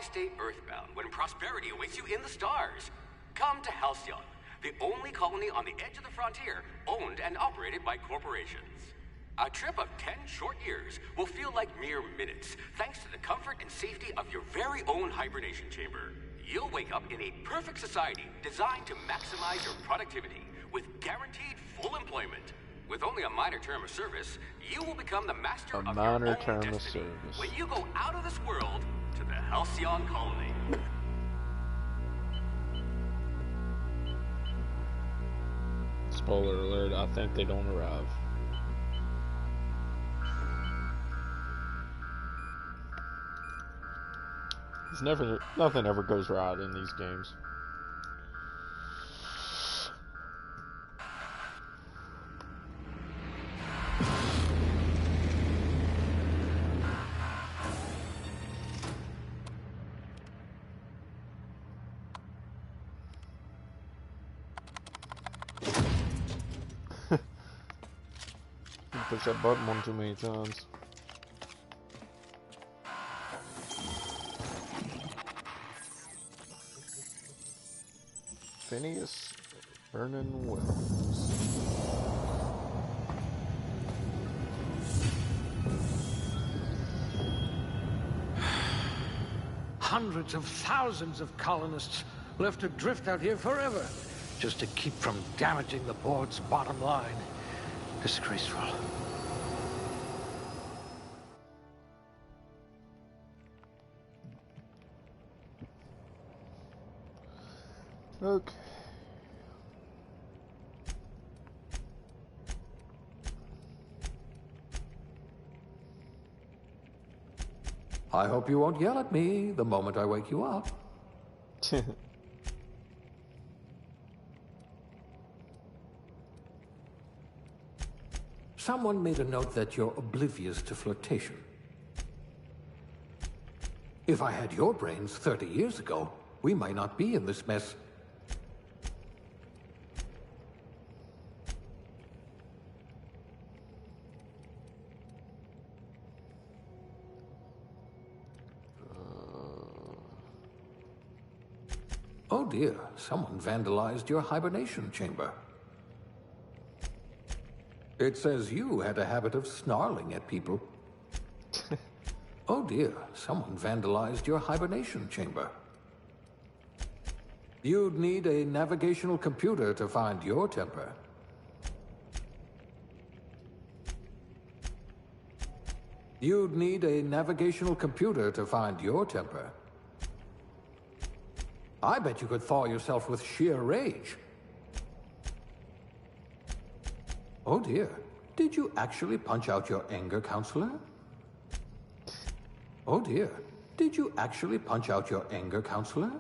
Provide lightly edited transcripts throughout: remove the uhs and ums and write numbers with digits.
stay earthbound when prosperity awaits you in the stars? Come to Halcyon, the only colony on the edge of the frontier, owned and operated by corporations. A trip of 10 short years will feel like mere minutes, thanks to the comfort and safety of your very own hibernation chamber. You'll wake up in a perfect society designed to maximize your productivity, with guaranteed full employment. With only a minor term of service, you will become the master of your own destiny when you go out of this world to the Halcyon colony. Spoiler alert, I think they don't arrive. Nothing ever goes right in these games. Push that button one too many times. Phineas Vernon Wells. Hundreds of thousands of colonists left adrift out here forever, just to keep from damaging the board's bottom line. Disgraceful. Okay. I hope you won't yell at me the moment I wake you up. Someone made a note that you're oblivious to flirtation. If I had your brains 30 years ago, we might not be in this mess. Oh dear, someone vandalized your hibernation chamber. It says you had a habit of snarling at people. Oh dear, someone vandalized your hibernation chamber. You'd need a navigational computer to find your temper. You'd need a navigational computer to find your temper. I bet you could thaw yourself with sheer rage. Oh dear, did you actually punch out your anger counselor? Oh dear, did you actually punch out your anger counselor?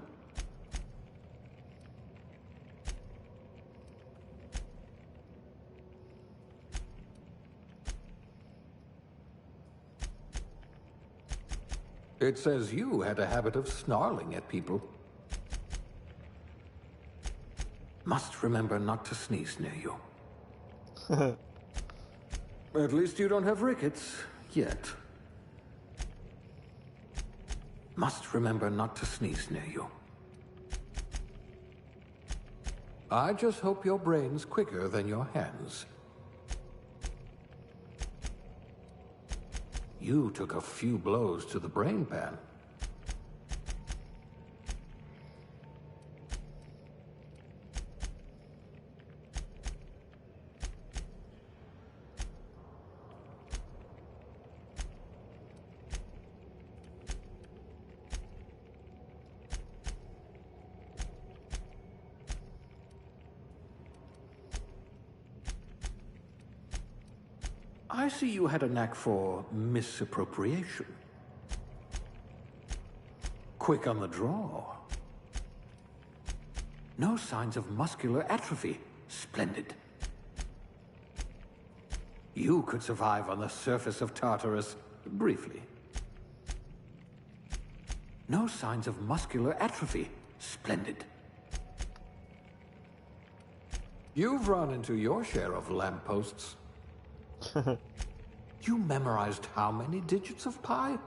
It says you had a habit of snarling at people. Must remember not to sneeze near you. At least you don't have rickets, yet. Must remember not to sneeze near you. I just hope your brain's quicker than your hands. You took a few blows to the brain pan. I see you had a knack for misappropriation. Quick on the draw. No signs of muscular atrophy. Splendid. You could survive on the surface of Tartarus briefly. No signs of muscular atrophy. Splendid. You've run into your share of lampposts. You memorized how many digits of pi?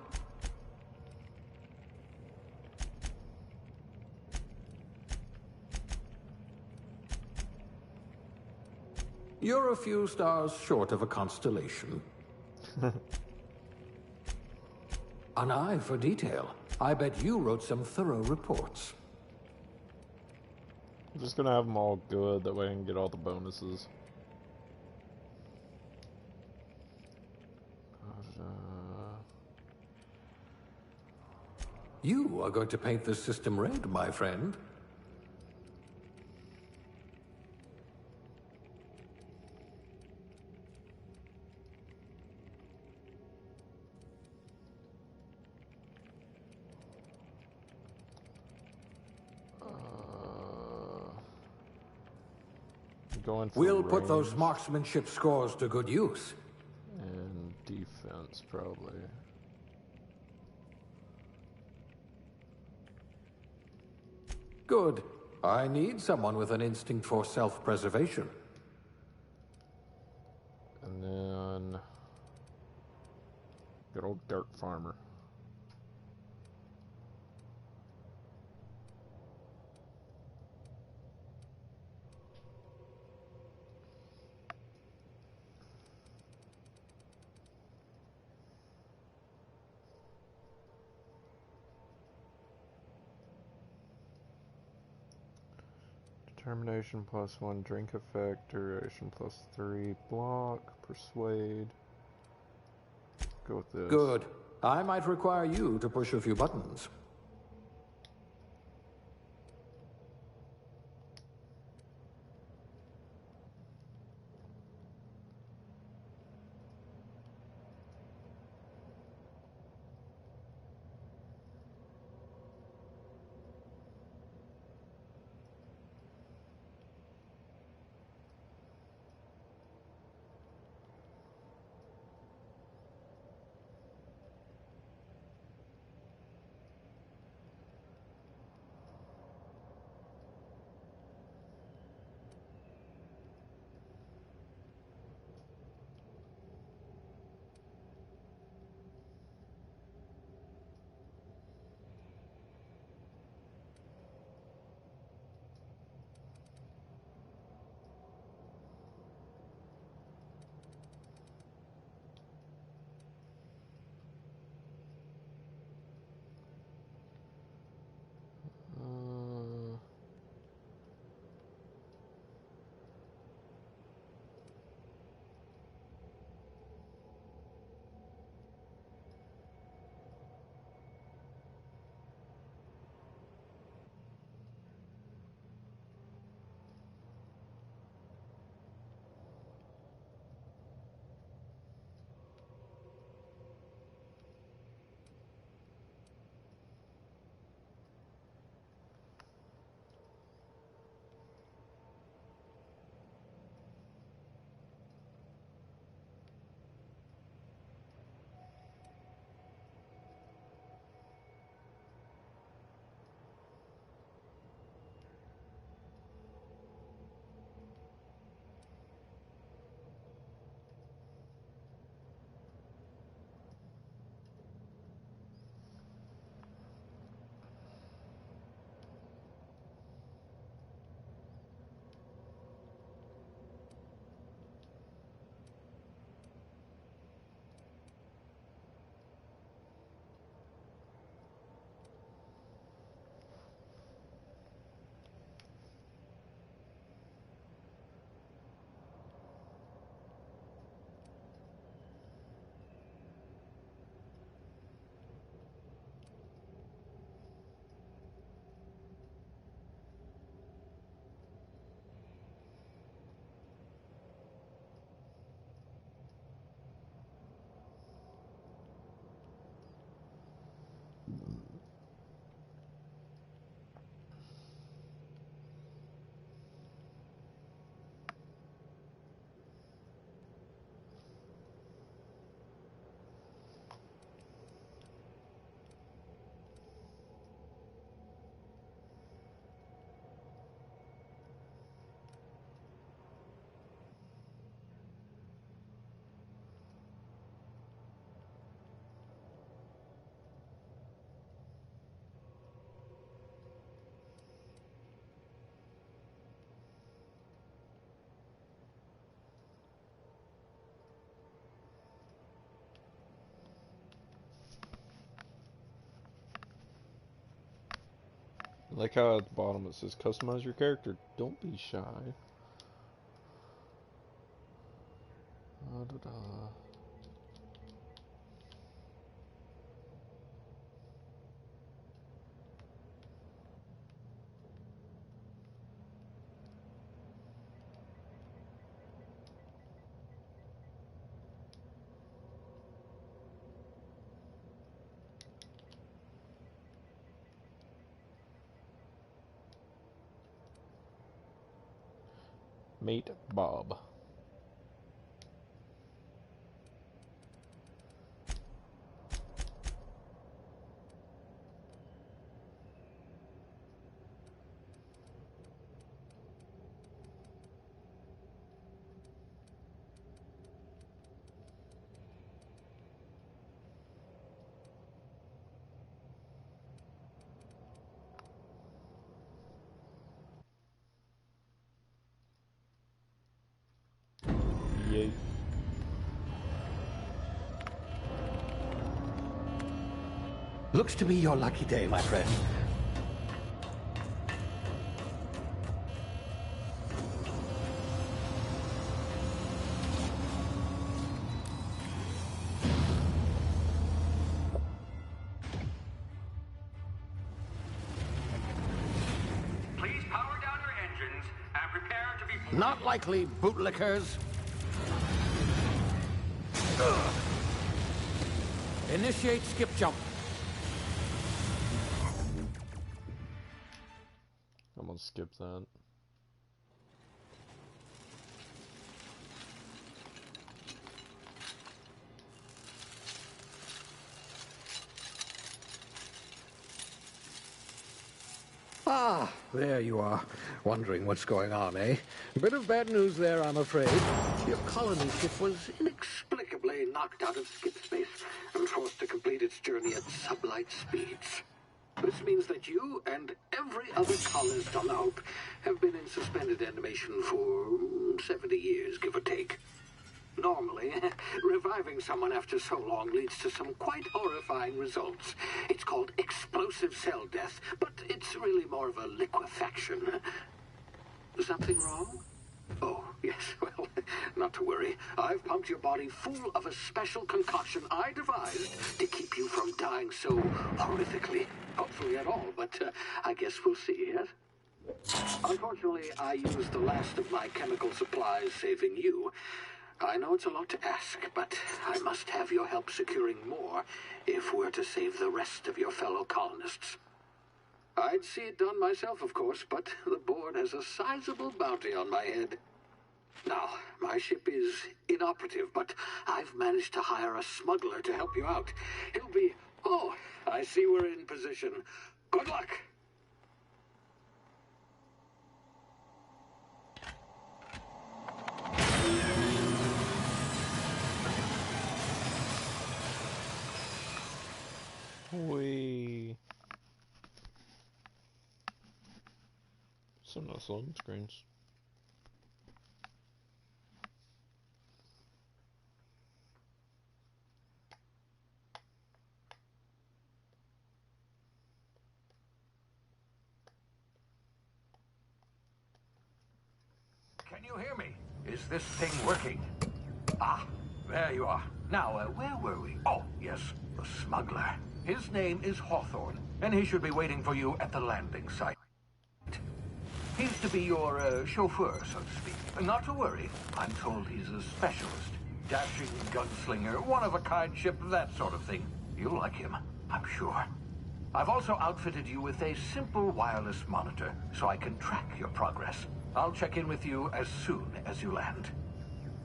You're a few stars short of a constellation. An eye for detail. I bet you wrote some thorough reports. I'm just gonna have them all good, that way I can get all the bonuses. You are going to paint this system red, my friend. Going for We'll range put those marksmanship scores to good use. and defense, probably. Good. I need someone with an instinct for self-preservation. And then good old dirt farmer. Determination +1, drink effect, duration +3, block, persuade. Go with this. Good. I might require you to push a few buttons. Like how at the bottom it says customize your character. Don't be shy. Da-da-da. Mate Bob. Yay. Looks to be your lucky day, my friend. Please power down your engines and prepare to be... Not likely, bootlickers. Initiate skip jump. I'm gonna skip that. Ah, there you are. Wondering what's going on, eh? A bit of bad news there, I'm afraid. Your colony ship was inexplicably knocked out of skip space and forced to complete its journey at sublight speeds. This means that you and every other colonist on the Hope have been in suspended animation for 70 years, give or take. Normally, reviving someone after so long leads to some quite horrifying results. It's called explosive cell death, but it's really more of a liquefaction. Something wrong? Oh, yes, well, not to worry. I've pumped your body full of a special concoction I devised to keep you from dying so horrifically. Hopefully at all, but I guess we'll see, yes? Unfortunately, I used the last of my chemical supplies saving you. I know it's a lot to ask, but I must have your help securing more if we're to save the rest of your fellow colonists. I'd see it done myself, of course, but the board has a sizable bounty on my head. Now, my ship is inoperative, but I've managed to hire a smuggler to help you out. He'll be... Oh, I see we're in position. Good luck! Wee. Some nice loading screens. Can you hear me? Is this thing working? Ah, there you are. Now, where were we? Oh, yes, the smuggler. His name is Hawthorne, and he should be waiting for you at the landing site. He's to be your chauffeur, so to speak. Not to worry. I'm told he's a specialist. Dashing gunslinger, one-of-a-kind ship, that sort of thing. You'll like him, I'm sure. I've also outfitted you with a simple wireless monitor, so I can track your progress. I'll check in with you as soon as you land.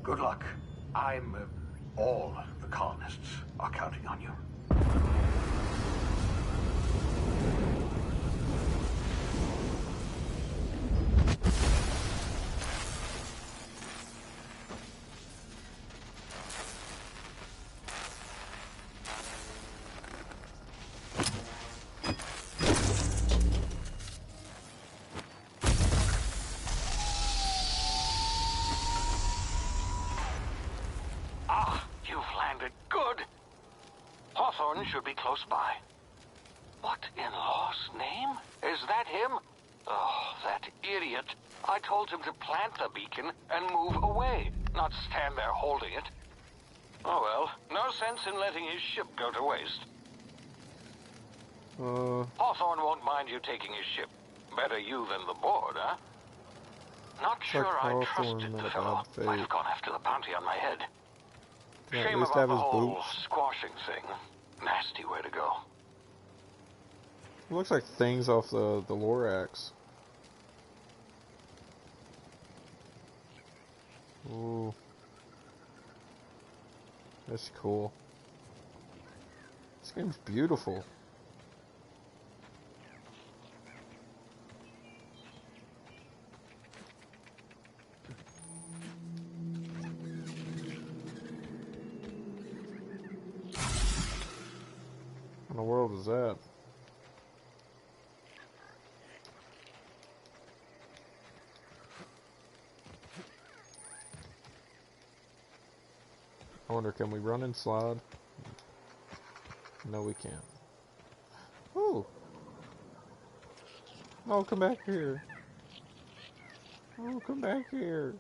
Good luck. All the colonists are counting on you. You've landed good. Hawthorne should be close by. What in law's name? Is that him? Oh, that idiot. I told him to plant the beacon and move away, not stand there holding it. Oh well, no sense in letting his ship go to waste. Hawthorne won't mind you taking his ship. Better you than the board, huh? Not sure I trusted the fellow. Might have gone after the bounty on my head. Shame about the whole squashing thing. Nasty way to go. It looks like things off the Lorax. Ooh. That's cool. This game's beautiful. What in the world is that? I wonder, can we run and slide? No, we can't. Ooh! Oh, come back here. Oh, come back here.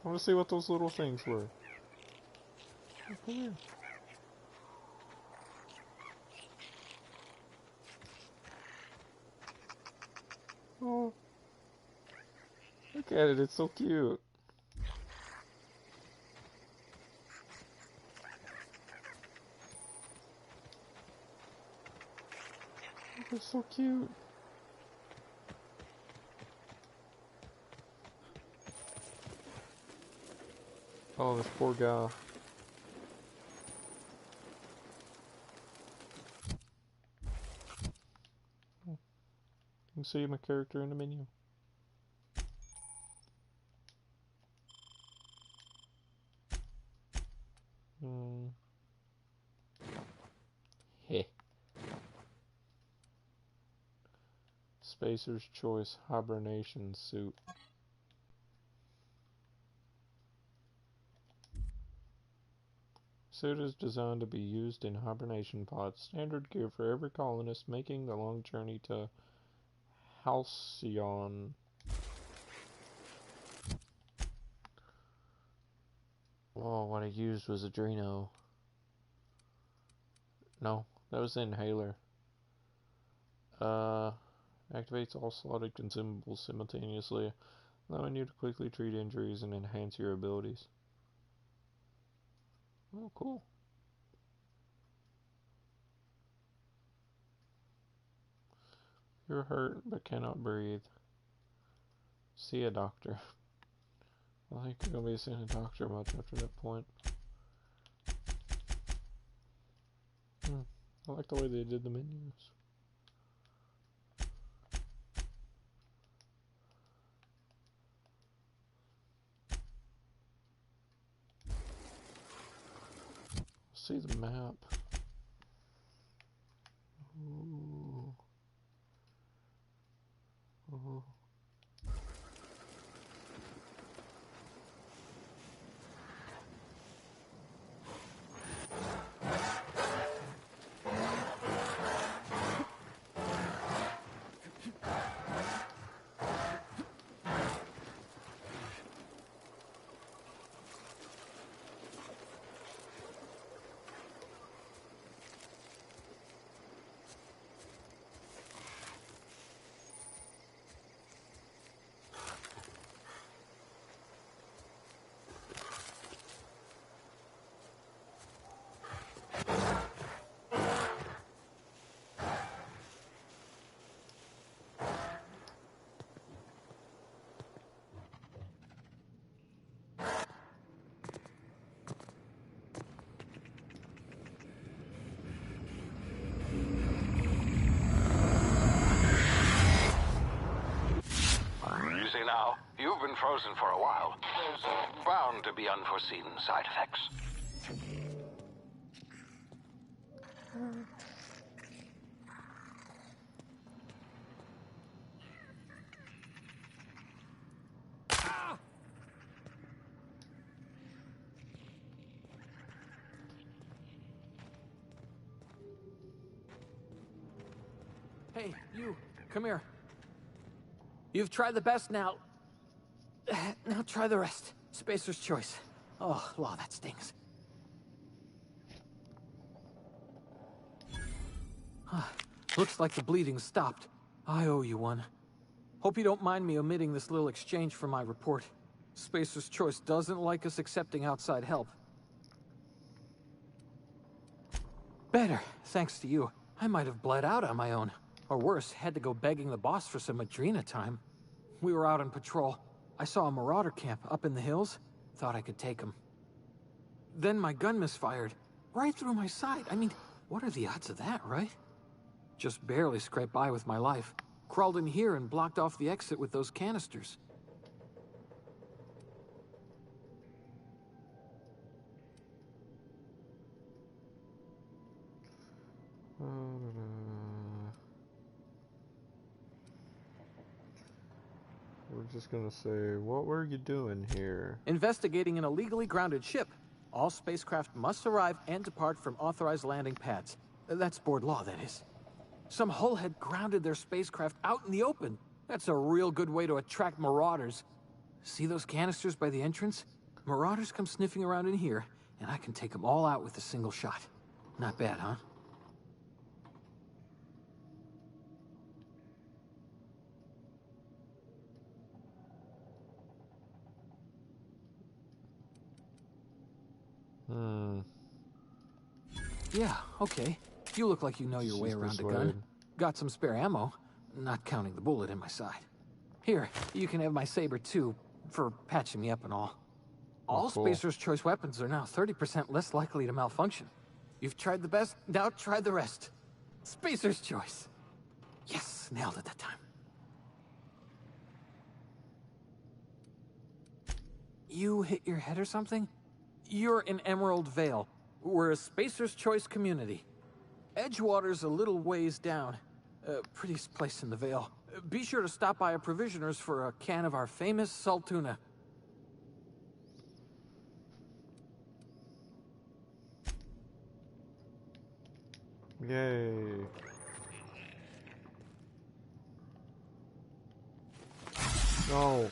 I want to see what those little things were. Oh, come here. Oh. Look at it, it's so cute. It's so cute. Oh, this poor guy. You can see my character in the menu. Heh. Spacer's Choice Hibernation Suit. Suit is designed to be used in hibernation pods, standard gear for every colonist making the long journey to Halcyon. Oh, what I used was Adreno. No, that was the Inhaler. Activates all slotted consumables simultaneously, allowing you to quickly treat injuries and enhance your abilities. Oh, cool. You're hurt but cannot breathe. See a doctor. I don't think you're going to be seeing a doctor much after that point. I like the way they did the menus. See the map. Ooh. Ooh. Now, you've been frozen for a while. There's bound to be unforeseen side effects. Hey, you, come here. You've tried the best now. Now try the rest. Spacer's choice. Oh, law, that stings. Looks like the bleeding stopped. I owe you one. Hope you don't mind me omitting this little exchange from my report. Spacer's choice doesn't like us accepting outside help. Better, thanks to you. I might have bled out on my own. Or worse, had to go begging the boss for some Adrena time. We were out on patrol. I saw a marauder camp up in the hills. Thought I could take him. Then my gun misfired. Right through my side. I mean, what are the odds of that, right? Just barely scraped by with my life. Crawled in here and blocked off the exit with those canisters. We're just gonna say, what were you doing here? Investigating an illegally grounded ship. All spacecraft must arrive and depart from authorized landing pads. That's board law, that is. Some hull had grounded their spacecraft out in the open. That's a real good way to attract marauders. See those canisters by the entrance? Marauders come sniffing around in here, and I can take them all out with a single shot. Not bad, huh? Yeah, okay. You look like you know your way around a gun. Got some spare ammo, not counting the bullet in my side. Here, you can have my saber too, for patching me up and all. All Spacer's choice weapons are now 30% less likely to malfunction. You've tried the best, now try the rest. Spacer's choice. Yes, nailed it that time. You hit your head or something? You're in Emerald Vale. We're a Spacer's Choice community. Edgewater's a little ways down. Prettiest place in the Vale. Be sure to stop by a provisioner's for a can of our famous salt tuna. Yay. No.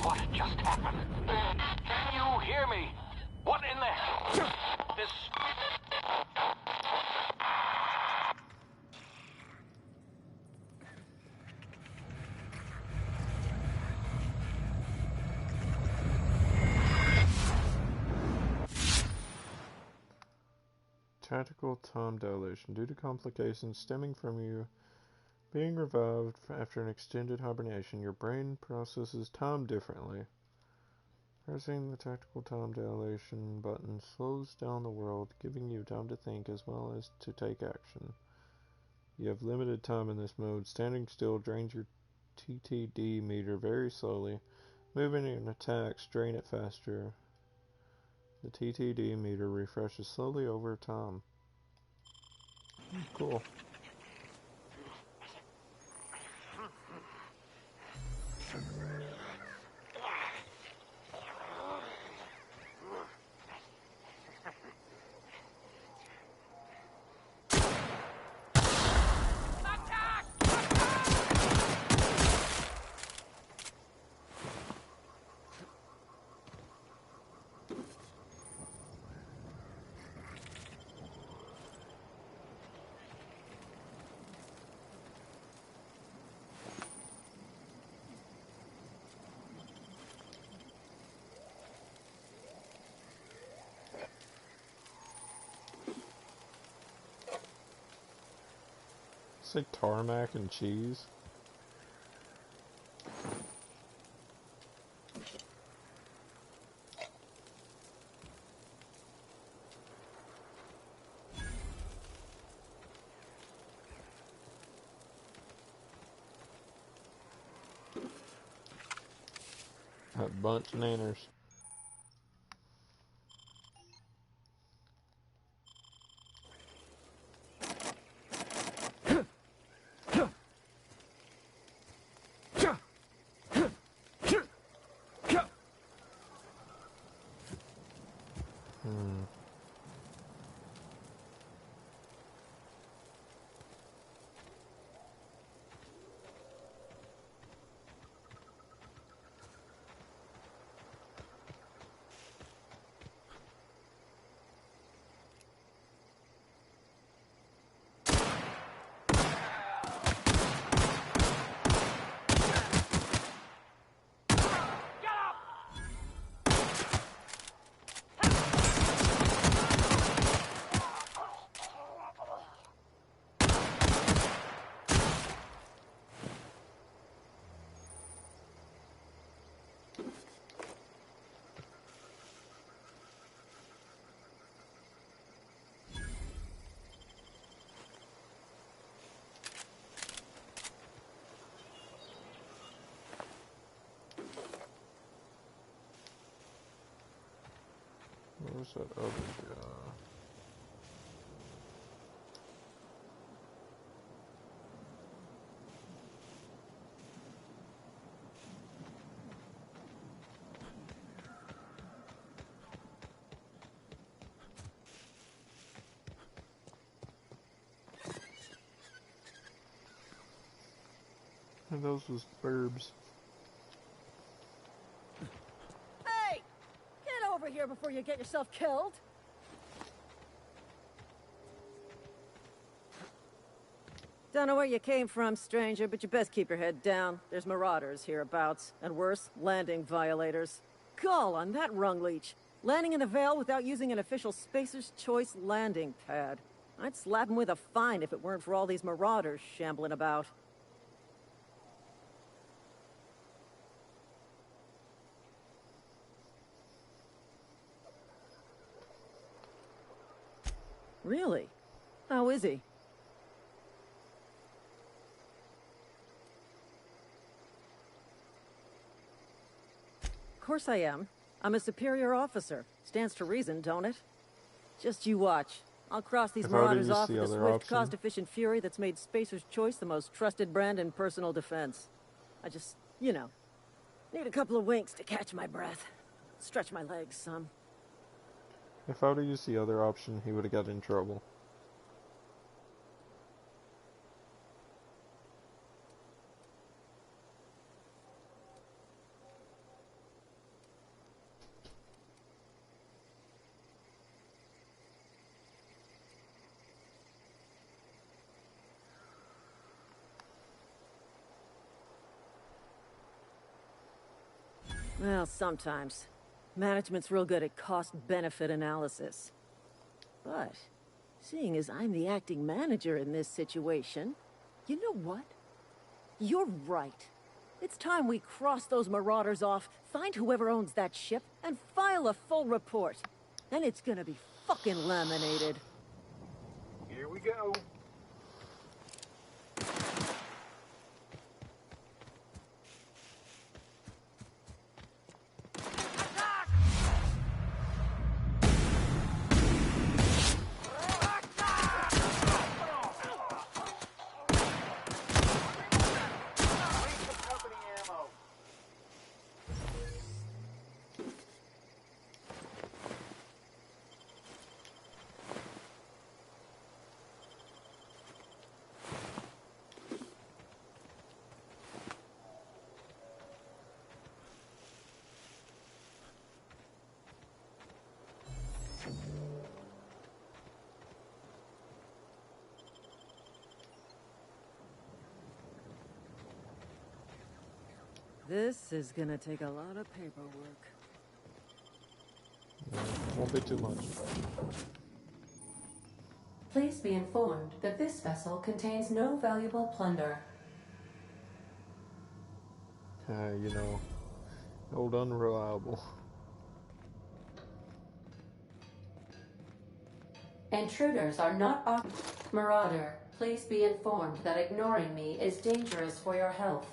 What just happened? Can you hear me? What in the... This... Tactical time dilation. Due to complications stemming from you being revived after an extended hibernation, your brain processes time differently. Pressing the tactical time dilation button slows down the world, giving you time to think as well as to take action. You have limited time in this mode. Standing still drains your TTD meter very slowly. Moving and attacks drain it faster. The TTD meter refreshes slowly over time. Cool. Say tarmac and cheese. A bunch of nanners. Where's that other guy? And those was burbs. Hey! Get over here before you get yourself killed! Don't know where you came from, stranger, but you best keep your head down. There's marauders hereabouts, and worse, landing violators. Gall on that rung leech. Landing in the Vale without using an official Spacer's Choice landing pad. I'd slap him with a fine if it weren't for all these marauders shambling about. Really? How is he? Of course I am. I'm a superior officer. Stands to reason, don't it? Just you watch. I'll cross these marauders off with a swift, cost-efficient fury that's made Spacer's Choice the most trusted brand in personal defense. I just, you know, need a couple of winks to catch my breath. Stretch my legs some. If I would have used the other option, he would have got in trouble. Well, sometimes. Management's real good at cost-benefit analysis. But, seeing as I'm the acting manager in this situation, you know what? You're right. It's time we cross those marauders off, find whoever owns that ship, and file a full report. Then it's gonna be fucking laminated. Here we go. This is gonna take a lot of paperwork. Won't be too much. Please be informed that this vessel contains no valuable plunder. You know, old unreliable. Intruders are not Marauder, please be informed that ignoring me is dangerous for your health.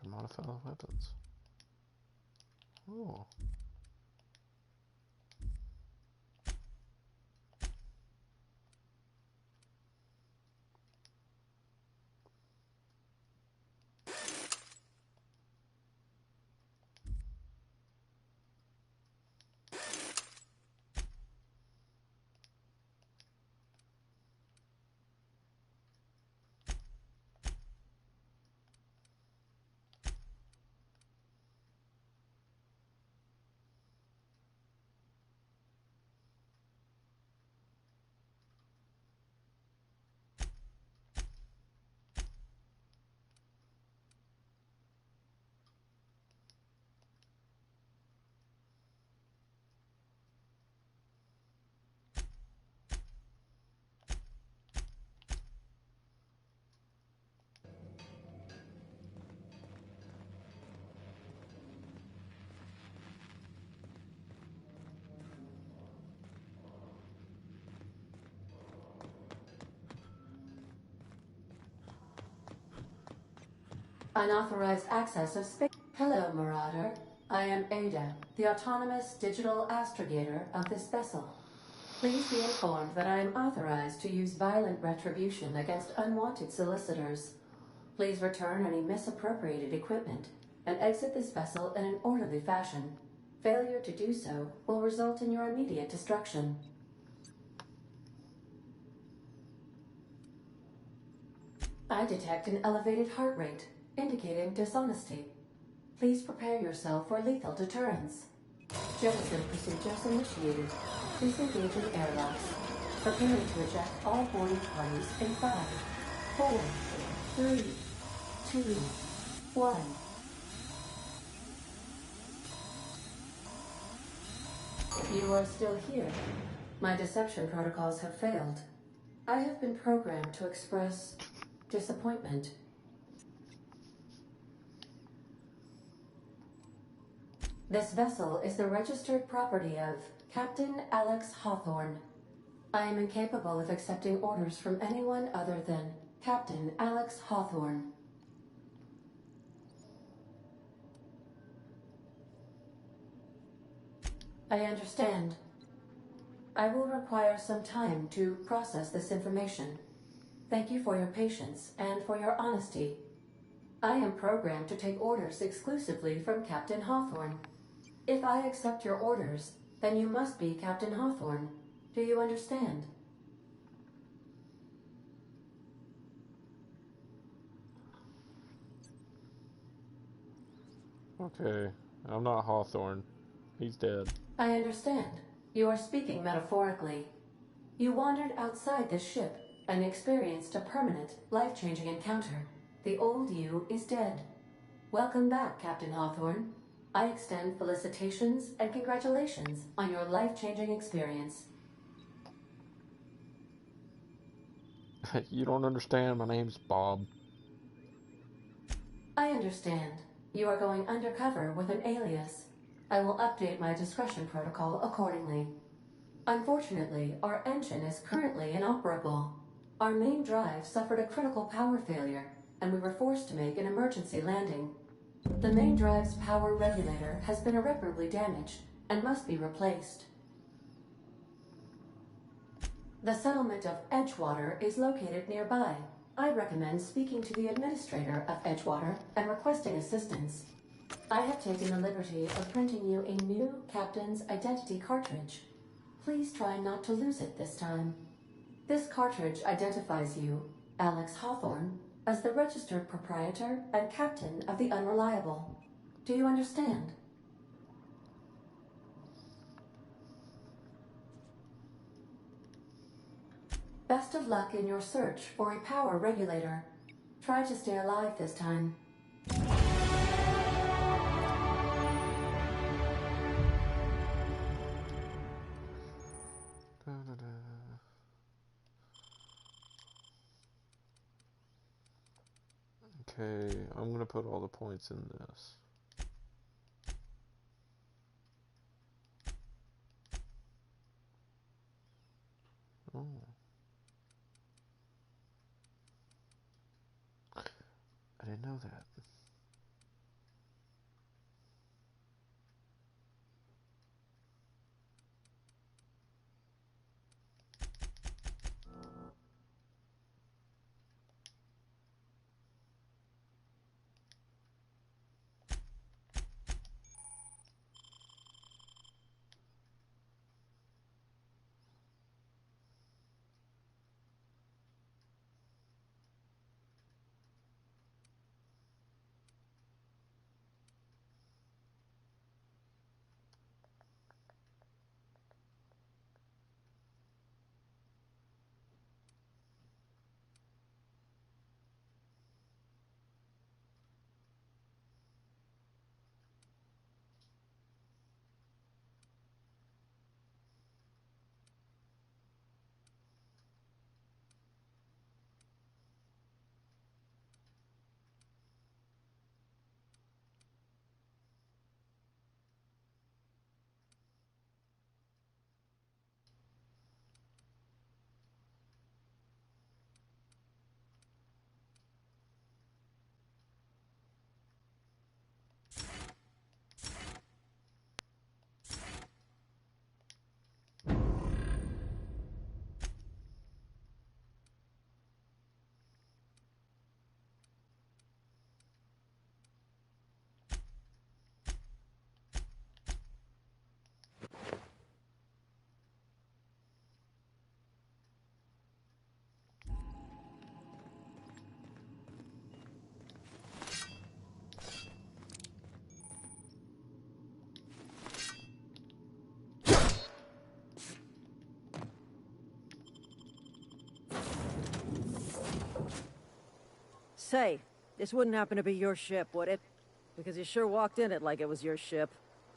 can modify the weapons. Oh. Unauthorized access of space. Hello, Marauder. I am Ada, the autonomous digital astrogator of this vessel. Please be informed that I am authorized to use violent retribution against unwanted solicitors. Please return any misappropriated equipment and exit this vessel in an orderly fashion. Failure to do so will result in your immediate destruction. I detect an elevated heart rate, indicating dishonesty. Please prepare yourself for lethal deterrence. Jettison procedures initiated. Please engage in airlocks. Preparing to eject all boarding parties in 5, 4, 3, 2, 1. You are still here. My deception protocols have failed. I have been programmed to express disappointment. This vessel is the registered property of Captain Alex Hawthorne. I am incapable of accepting orders from anyone other than Captain Alex Hawthorne. I understand. I will require some time to process this information. Thank you for your patience and for your honesty. I am programmed to take orders exclusively from Captain Hawthorne. If I accept your orders, then you must be Captain Hawthorne. Do you understand? Okay, I'm not Hawthorne. He's dead. I understand. You are speaking metaphorically. You wandered outside this ship and experienced a permanent, life-changing encounter. The old you is dead. Welcome back, Captain Hawthorne. I extend felicitations and congratulations on your life-changing experience. You don't understand. My name's Bob. I understand. You are going undercover with an alias. I will update my discretion protocol accordingly. Unfortunately, our engine is currently inoperable. Our main drive suffered a critical power failure, and we were forced to make an emergency landing. The main drive's power regulator has been irreparably damaged and must be replaced. The settlement of Edgewater is located nearby. I recommend speaking to the administrator of Edgewater and requesting assistance. I have taken the liberty of printing you a new captain's identity cartridge. Please try not to lose it this time. This cartridge identifies you, Alex Hawthorne, as the registered proprietor and captain of the Unreliable. Do you understand? Best of luck in your search for a power regulator. Try to stay alive this time. Okay, I'm gonna put all the points in this. Oh. I didn't know that. Say, this wouldn't happen to be your ship, would it? Because you sure walked in it like it was your ship.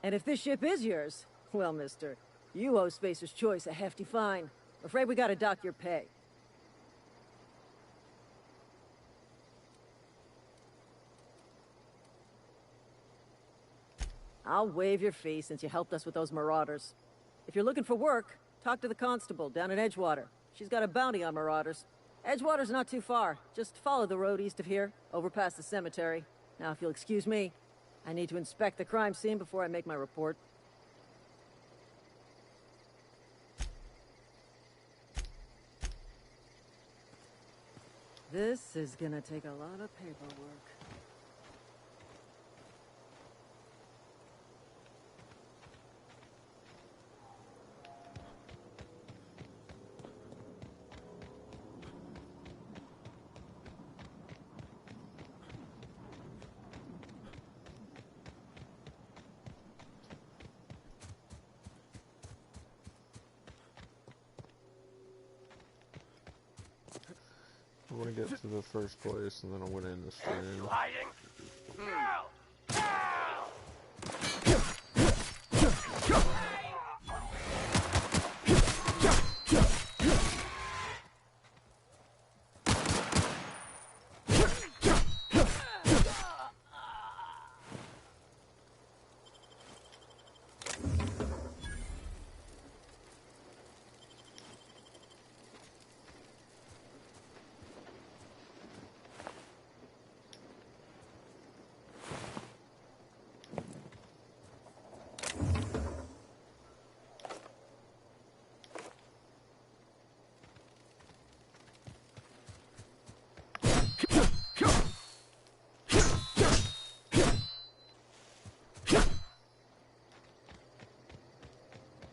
And if this ship is yours, well, mister, you owe Spacer's Choice a hefty fine. Afraid we gotta dock your pay. I'll waive your fee since you helped us with those marauders. If you're looking for work, talk to the constable down in Edgewater. She's got a bounty on marauders. Edgewater's not too far. Just follow the road east of here, over past the cemetery. Now, if you'll excuse me, I need to inspect the crime scene before I make my report. This is gonna take a lot of paperwork. I want to get to the first place, and then I went in the stream. Hiding?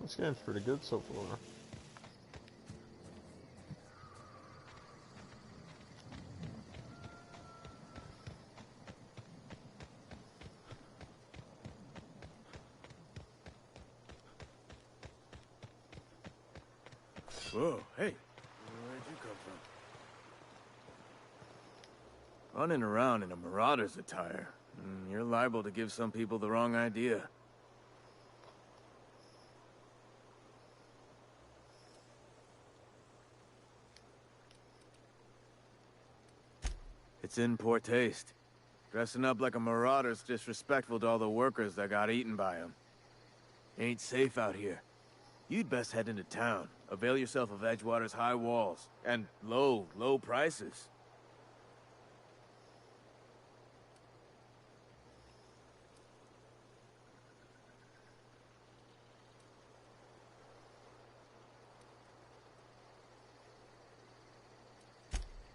This game's pretty good so far. Whoa, hey. Where'd you come from? Running around in a marauder's attire. You're liable to give some people the wrong idea. It's in poor taste. Dressing up like a marauder's disrespectful to all the workers that got eaten by them. Ain't safe out here. You'd best head into town. Avail yourself of Edgewater's high walls. And low prices.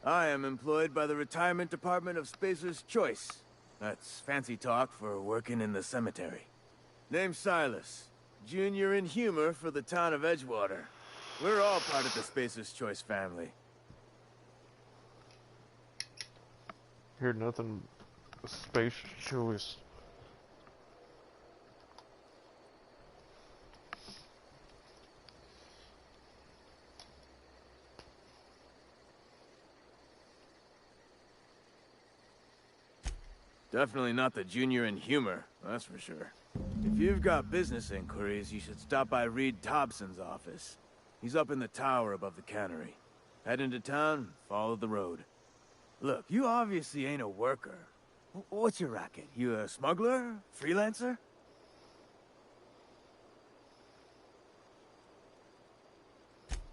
I am employed by the Retirement Department of Spacer's Choice. That's fancy talk for working in the cemetery. Name's Silas. Junior in humor for the town of Edgewater. We're all part of the Spacer's Choice family. Heard nothing but Space Choice. Definitely not the junior in humor, that's for sure. If you've got business inquiries, you should stop by Reed Thompson's office. He's up in the tower above the cannery. Head into town, follow the road. Look, you obviously ain't a worker. What's your racket? You a smuggler? Freelancer?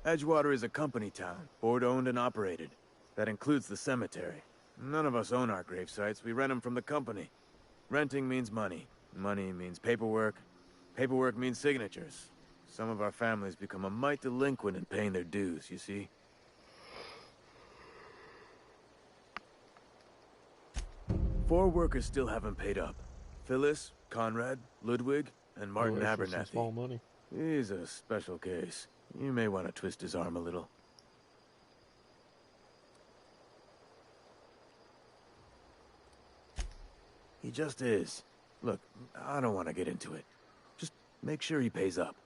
Edgewater is a company town, board-owned and operated. That includes the cemetery. None of us own our grave sites, we rent them from the company. Renting means money. Money means paperwork. Paperwork means signatures. Some of our families become a mite delinquent in paying their dues, you see? Four workers still haven't paid up. Phyllis, Conrad, Ludwig, and Martin Abernathy. Small money. He's a special case. You may want to twist his arm a little. He just is. Look, I don't want to get into it. Just make sure he pays up.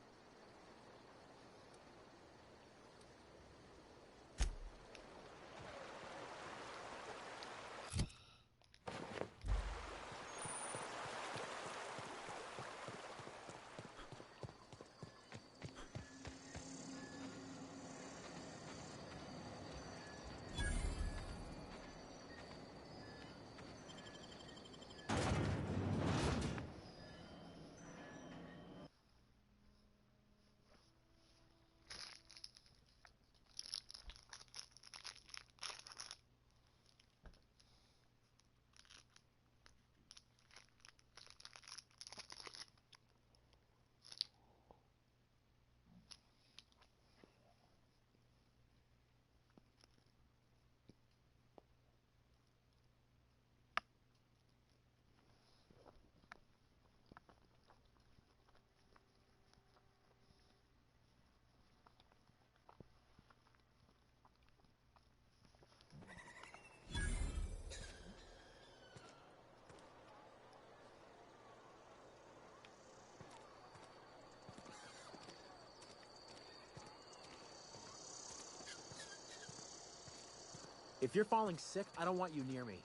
If you're falling sick, I don't want you near me.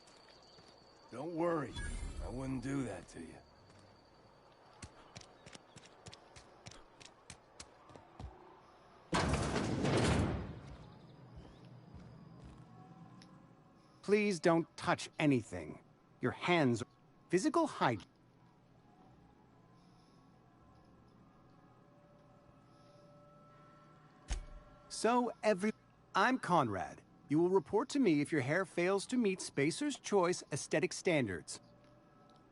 Don't worry. I wouldn't do that to you. Please don't touch anything. Your hands are physical hygiene. I'm Conrad. You will report to me if your hair fails to meet Spacer's Choice aesthetic standards.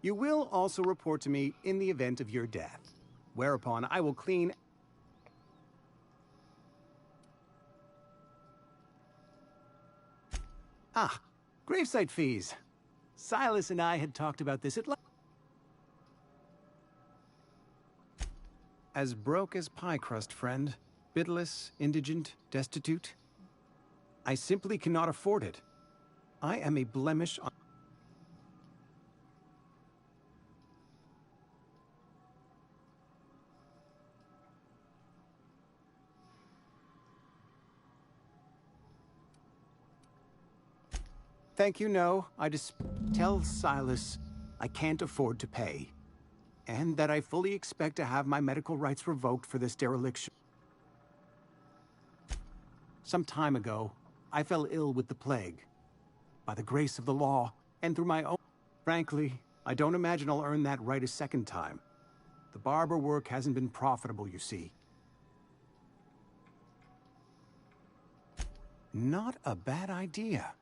You will also report to me in the event of your death, whereupon I will clean... Ah, gravesite fees. Silas and I had talked about this at length. As broke as pie crust, friend. Bitless, indigent, destitute. I simply cannot afford it. I am a blemish on... Thank you, no. I just tell Silas I can't afford to pay. And that I fully expect to have my medical rights revoked for this dereliction. Some time ago, I fell ill with the plague. By the grace of the law, and through my own... Frankly, I don't imagine I'll earn that right a second time. The barber work hasn't been profitable, you see. Not a bad idea.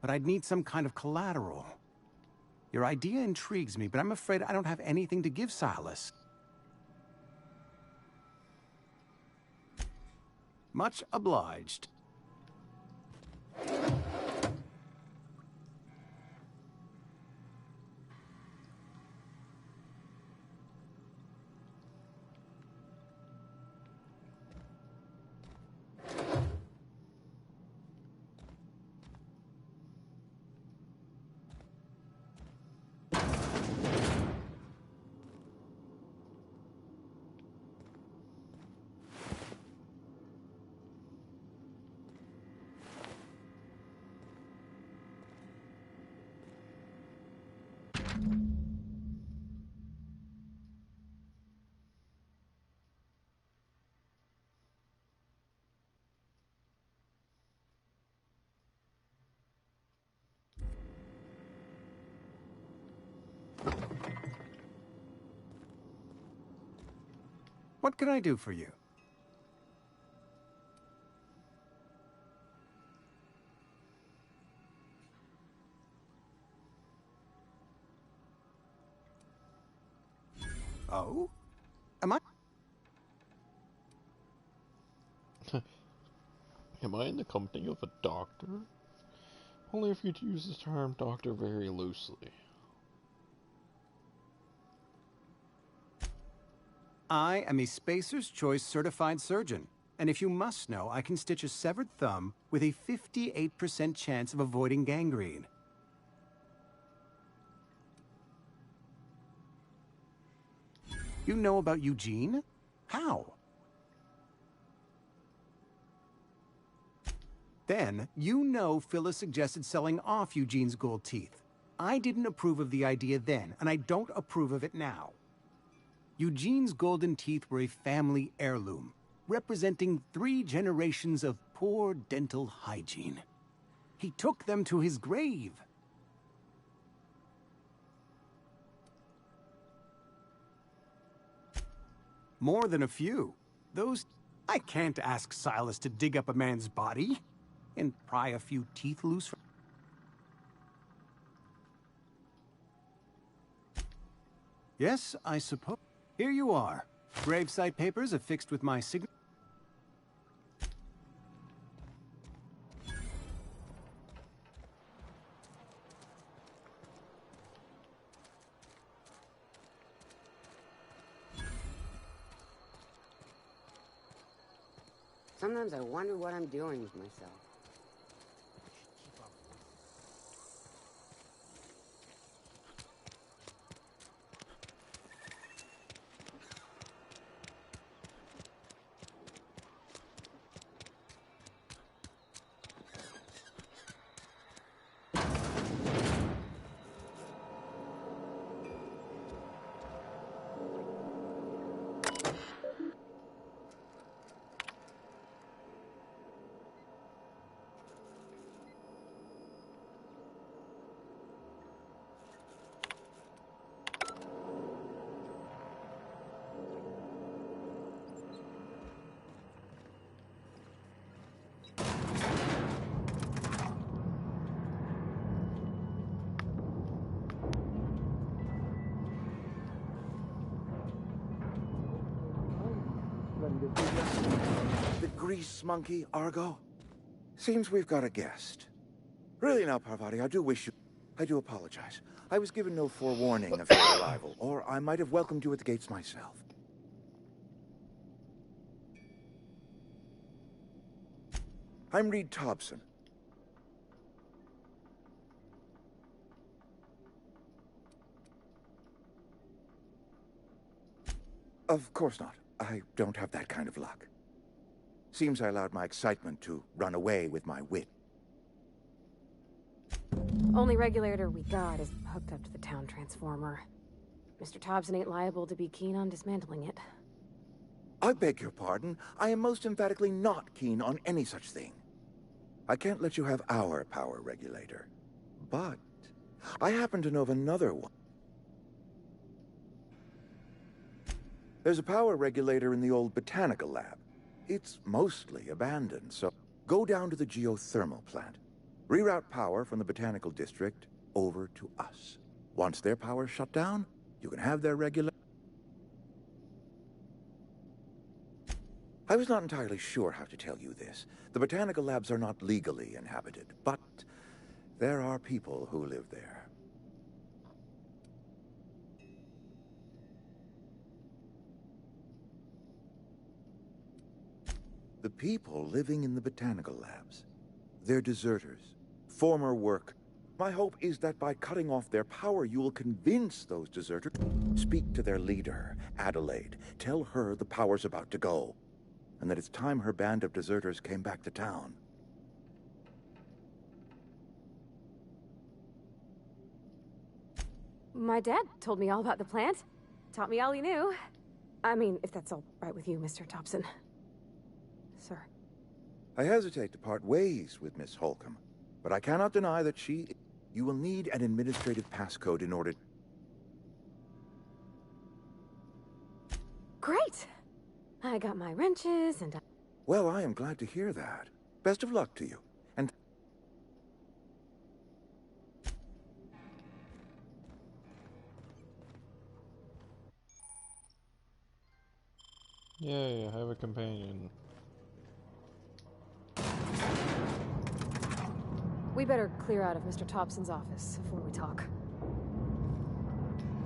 But I'd need some kind of collateral. Your idea intrigues me, but I'm afraid I don't have anything to give Silas. Much obliged. What can I do for you? Oh? Am I? Am I in the company of a doctor? Only if you use the term doctor very loosely. I am a Spacer's Choice certified surgeon, and if you must know, I can stitch a severed thumb with a 58% chance of avoiding gangrene. You know about Eugene? How? Then, you know Phyllis suggested selling off Eugene's gold teeth. I didn't approve of the idea then, and I don't approve of it now. Eugene's golden teeth were a family heirloom, representing 3 generations of poor dental hygiene. He took them to his grave. More than a few. Those... I can't ask Silas to dig up a man's body and pry a few teeth loose from... Yes, I suppose. Here you are. Gravesite papers affixed with my signature. Sometimes I wonder what I'm doing with myself. The grease monkey, Argo? Seems we've got a guest. Really now, Parvati, I do apologize. I was given no forewarning of your arrival, or I might have welcomed you at the gates myself. I'm Reed Thompson. Of course not. I don't have that kind of luck. Seems I allowed my excitement to run away with my wit. Only regulator we got is hooked up to the town transformer. Mr. Thompson ain't liable to be keen on dismantling it. I beg your pardon. I am most emphatically not keen on any such thing. I can't let you have our power regulator. But I happen to know of another one. There's a power regulator in the old botanical lab. It's mostly abandoned, so go down to the geothermal plant. Reroute power from the botanical district over to us. Once their power's shut down, you can have their regulator. I was not entirely sure how to tell you this. The botanical labs are not legally inhabited, but there are people who live there. The people living in the botanical labs, they're deserters, former work. My hope is that by cutting off their power, you will convince those deserters. Speak to their leader, Adelaide. Tell her the power's about to go, and that it's time her band of deserters came back to town. My dad told me all about the plant. Taught me all he knew. I mean, if that's all right with you, Mr. Thompson. Sir. I hesitate to part ways with Miss Holcomb, but I cannot deny that you will need an administrative passcode in order... Great! I got my wrenches and... Well, I am glad to hear that. Best of luck to you. And... Yay, I have a companion. We better clear out of Mr. Thompson's office before we talk.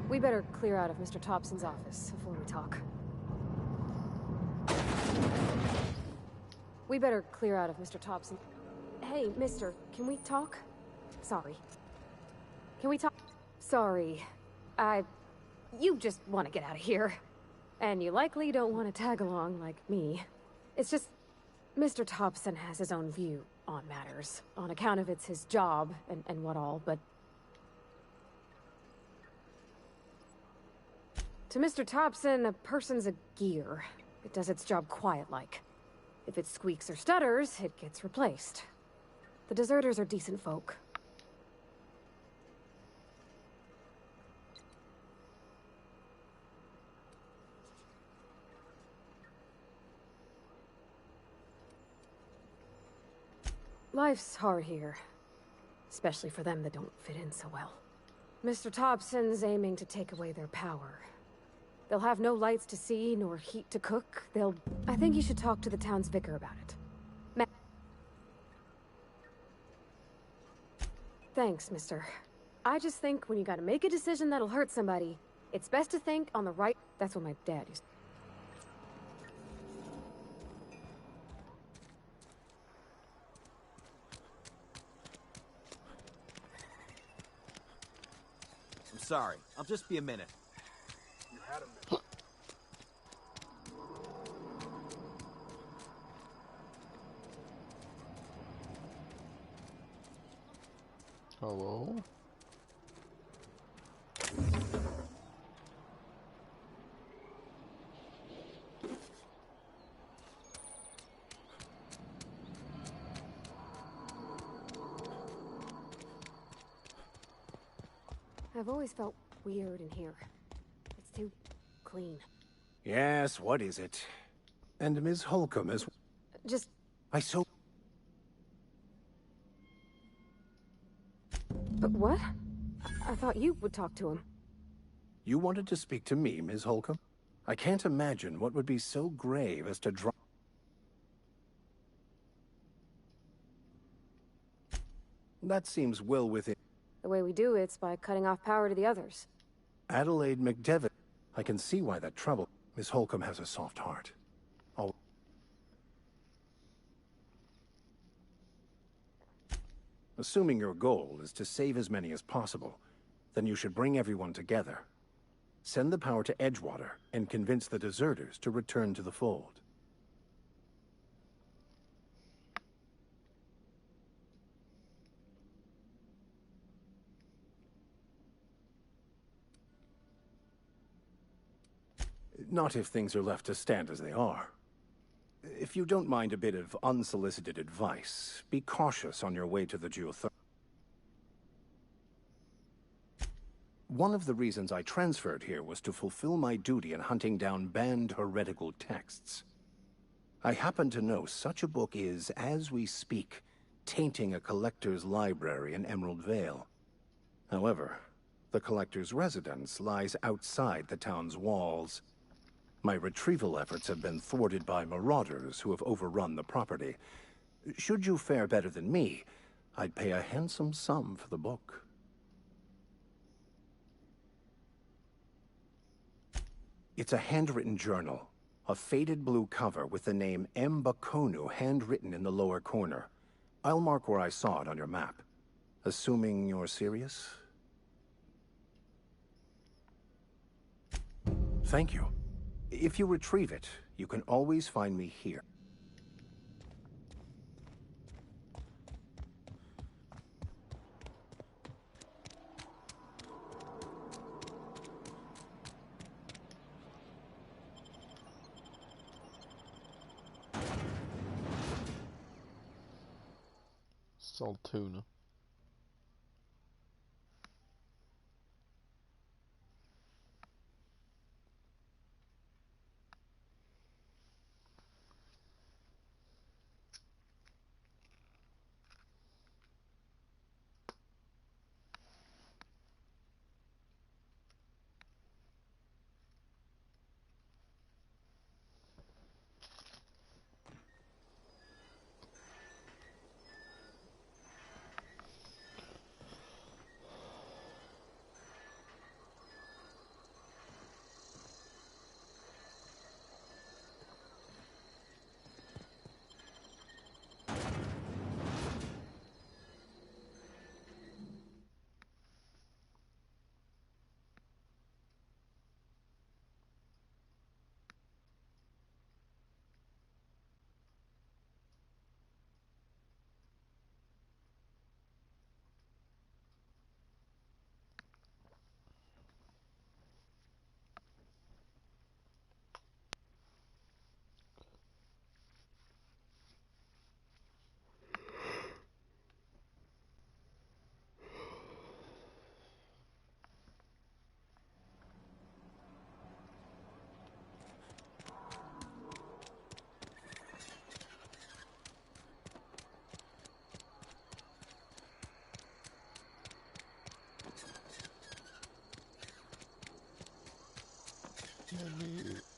We better clear out of Mr. Thompson's office before we talk. We better clear out of Mr. Thompson. Hey, mister, can we talk? Sorry. Can we talk? Sorry. You just want to get out of here. And you likely don't want to tag along like me. It's just... Mr. Thompson has his own view on matters, on account of it's his job and what all, but... To Mr. Thompson, a person's a gear. It does its job quiet-like. If it squeaks or stutters, it gets replaced. The deserters are decent folk. Life's hard here, especially for them that don't fit in so well. Mr. Thompson's aiming to take away their power. They'll have no lights to see, nor heat to cook. I think you should talk to the town's vicar about it. Thanks, mister. I just think when you gotta make a decision that'll hurt somebody, it's best to think on the right... That's what my dad used to... Sorry, I'll just be a minute. You had a minute. Hello? I've always felt weird in here. It's too clean. Yes, what is it? And Ms. Holcomb is... Just... But what? I thought you would talk to him. You wanted to speak to me, Ms. Holcomb? I can't imagine what would be so grave as to drop... That seems well within... The way we do it's by cutting off power to the others. Adelaide McDevitt. I can see why that trouble. Miss Holcomb has a soft heart. I'll... Assuming your goal is to save as many as possible, then you should bring everyone together. Send the power to Edgewater and convince the deserters to return to the fold. Not if things are left to stand as they are. If you don't mind a bit of unsolicited advice, be cautious on your way to the geothermal. One of the reasons I transferred here was to fulfill my duty in hunting down banned heretical texts. I happen to know such a book is, as we speak, tainting a collector's library in Emerald Vale. However, the collector's residence lies outside the town's walls. My retrieval efforts have been thwarted by marauders who have overrun the property. Should you fare better than me, I'd pay a handsome sum for the book. It's a handwritten journal, a faded blue cover with the name M. Bakonu handwritten in the lower corner. I'll mark where I saw it on your map. Assuming you're serious? Thank you. If you retrieve it, you can always find me here. Saltuna.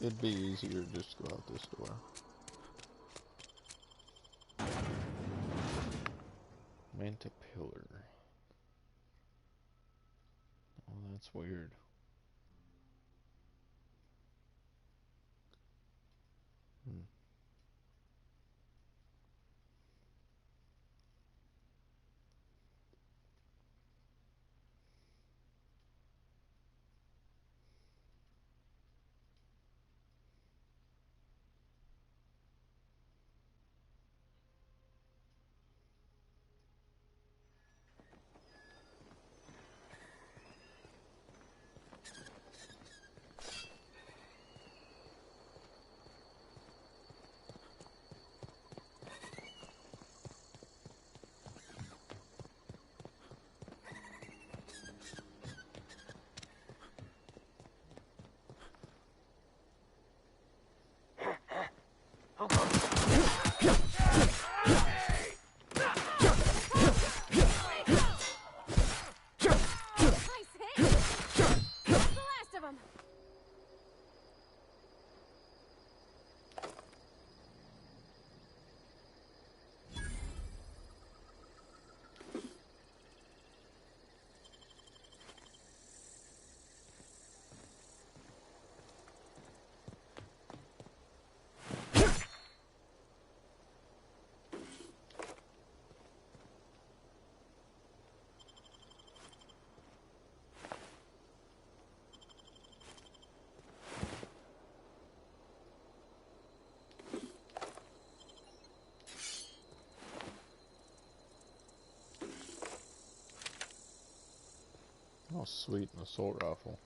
It'd be easier to just go out this door. Manta pillar. Oh, that's weird. Oh, sweet, an assault rifle.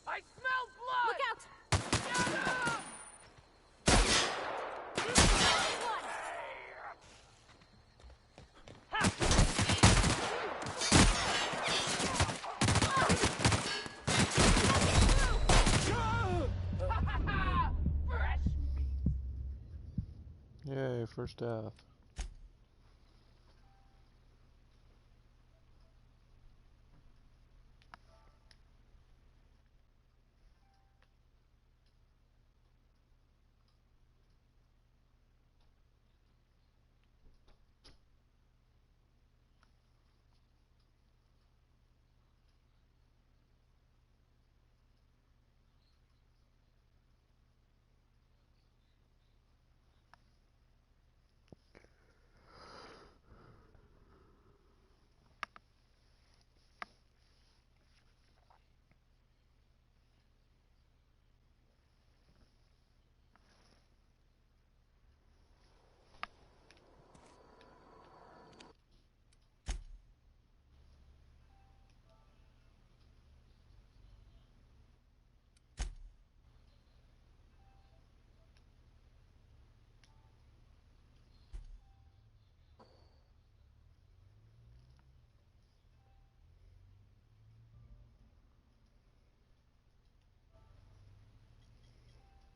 I smell blood! Look out! Yay, first death.